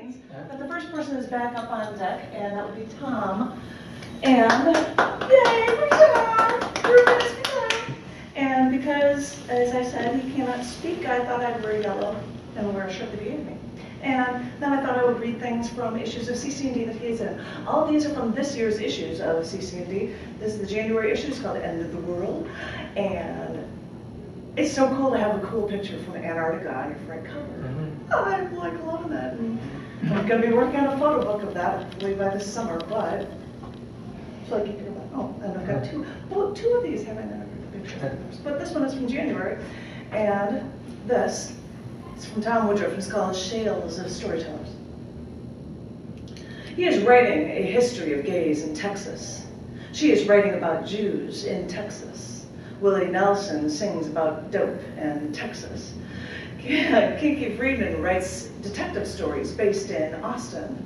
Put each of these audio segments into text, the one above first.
readings. But the first person is back up on deck, and that would be Thom. And yay for Thom! We're going to speak Thom. And because, as I said, he cannot speak, I thought I'd wear yellow and wear a shirt that he gave me. And then I thought I would read things from issues of cc&d that he's in. All of these are from this year's issues of cc&d. This is the January issue. It's called The End of the World. And it's so cool to have a cool picture from Antarctica on your front cover. Oh, I like loving that. And I'm going to be working on a photo book of that, hopefully by this summer, but I feel like you can, oh, and I've got two of these haven't the pictures. But this one is from January, and this is from Thom Woodruff. It's called Shales of Storytellers. He is writing a history of gays in Texas. She is writing about Jews in Texas. Willie Nelson sings about dope in Texas. Kiki Friedman writes detective stories based in Austin.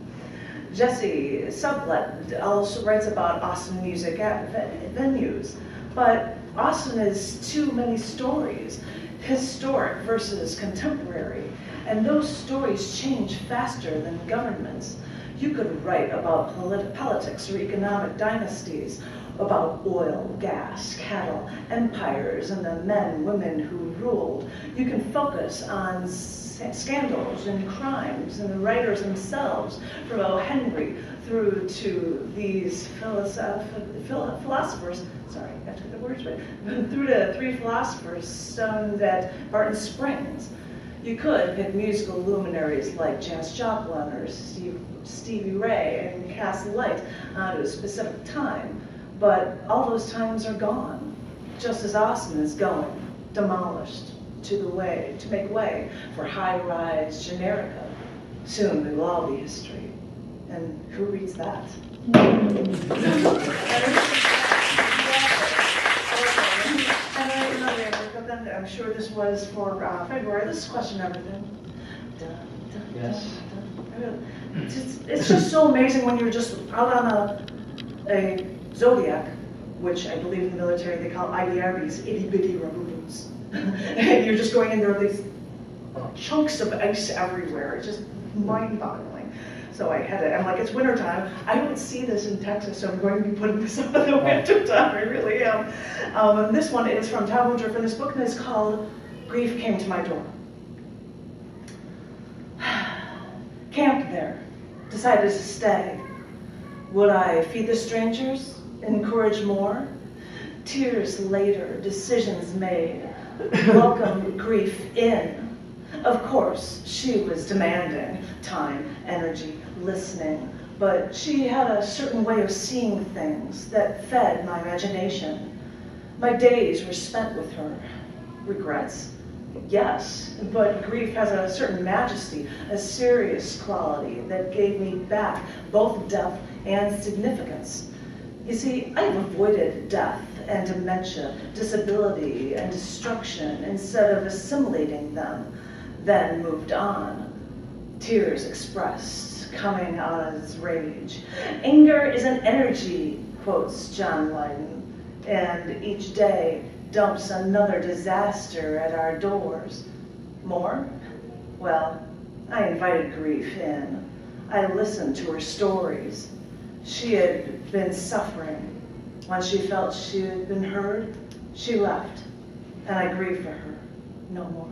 Jesse Sublet also writes about Austin music at venues. But Austin is too many stories, historic versus contemporary. And those stories change faster than governments. You could write about politics or economic dynasties, about oil, gas, cattle, empires, and the men, women who ruled. You can focus on scandals and crimes and the writers themselves, from O. Henry through to these philosophers, sorry, I have to get the words right, through to three philosophers stoned at Barton Springs. You could pick musical luminaries like Janis Joplin or Stevie Ray and cast light onto a specific time. But all those times are gone, just as Austin is going, demolished, to make way for high-rise Generica. Soon we will all be history. And who reads that? And I'm sure this was for February. This is question number 10. Yes. It's just so amazing when you're just out on a Zodiac, which I believe in the military they call IDRBs, itty-bitty rubber boots. And you're just going in there with these chunks of ice everywhere. It's just mind-boggling. So I'm like, it's wintertime. I don't see this in Texas, so I'm going to be putting this up in the wintertime. I really am. And this one is from Thom Woodruff, and this book is called Grief Came to My Door. Camped there, decided to stay. Would I feed the strangers? Encourage more? Tears later, decisions made. Welcome grief in. Of course, she was demanding time, energy, listening, but she had a certain way of seeing things that fed my imagination. My days were spent with her. Regrets? Yes, but grief has a certain majesty, a serious quality that gave me back both depth and significance. You see, I've avoided death and dementia, disability and destruction instead of assimilating them, then moved on. Tears expressed, coming out as rage. Anger is an energy, quotes John Lydon, and each day dumps another disaster at our doors. More? Well, I invited grief in. I listened to her stories. She had been suffering. When she felt she had been heard, she left, and I grieved for her no more.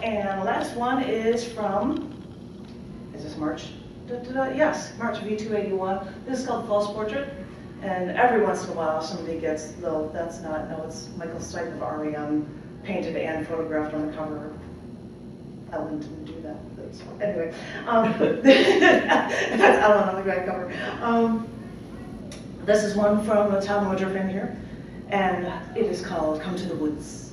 And the last one is from, is this March? Yes, March V281. This is called False Portrait. And every once in a while somebody gets, though that's not, no, it's Michael Stipe of REM, painted and photographed on the cover. Ellen didn't do that. But anyway, that's Ellen on the back cover. This is one from Thom Woodruff in here, and it is called Come to the Woods.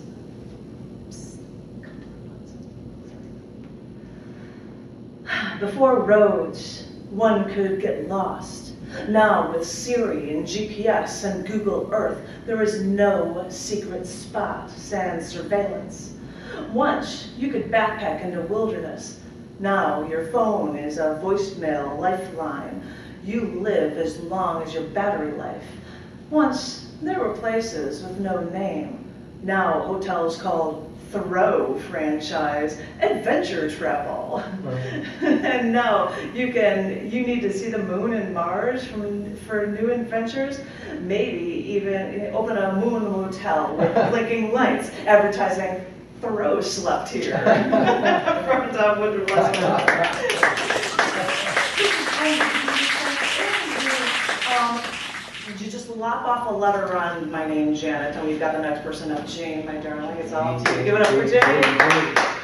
Before roads, one could get lost. Now with Siri and GPS and Google Earth, there is no secret spot sans surveillance. Once, you could backpack into wilderness. Now, your phone is a voicemail lifeline. You live as long as your battery life. Once, there were places with no name. Now, hotels called Thoreau franchise, adventure travel. And now you need to see the moon and Mars for new adventures. Maybe even open a moon motel with blinking lights, advertising Thoreau slept here. From Thom Woodruff. Would you just lop off a letter on my name, Janet, and we've got the next person up, Jane, my darling. It's all. Give it up for Jane.